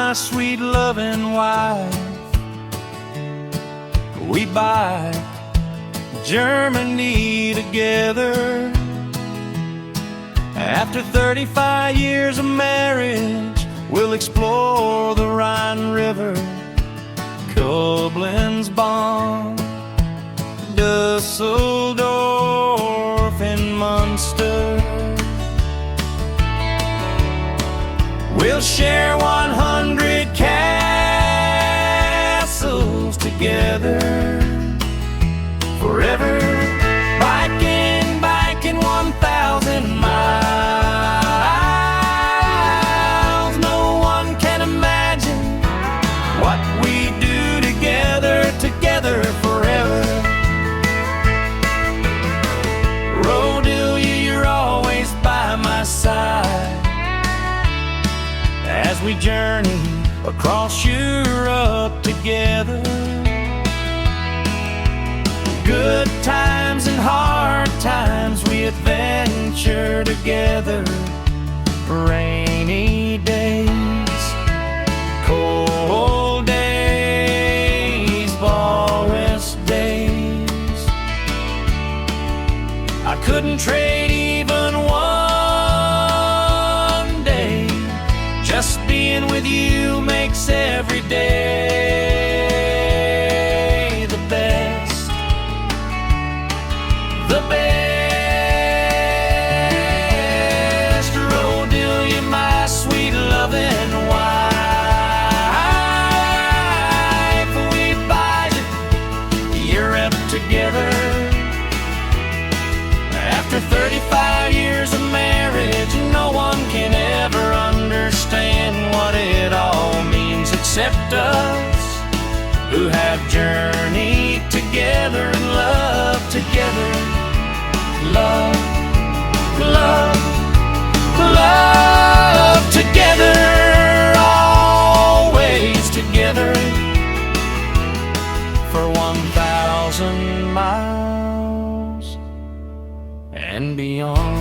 my sweet loving wife. We buy Germany together. After 35 years of marriage, we'll explore the Rhine River, Koblenz, Bonn, Düsseldorf, and Munster. We'll share 100 castles together forever, biking 1,000 miles. No one can imagine what we do together forever. Rodilla, you're always by my side as we journey across Europe together. Good times and hard times we adventure together. Rainy days, cold days, Boris days. I couldn't trade even one day. Just being with you makes every day the best, the best. Rodilla, my sweet loving wife. We budget Europe together. After 35 years of marriage, no one can ever understand what it all means except us, who have journeyed together and loved together. Love, love, love together, always together for 1,000 miles and beyond.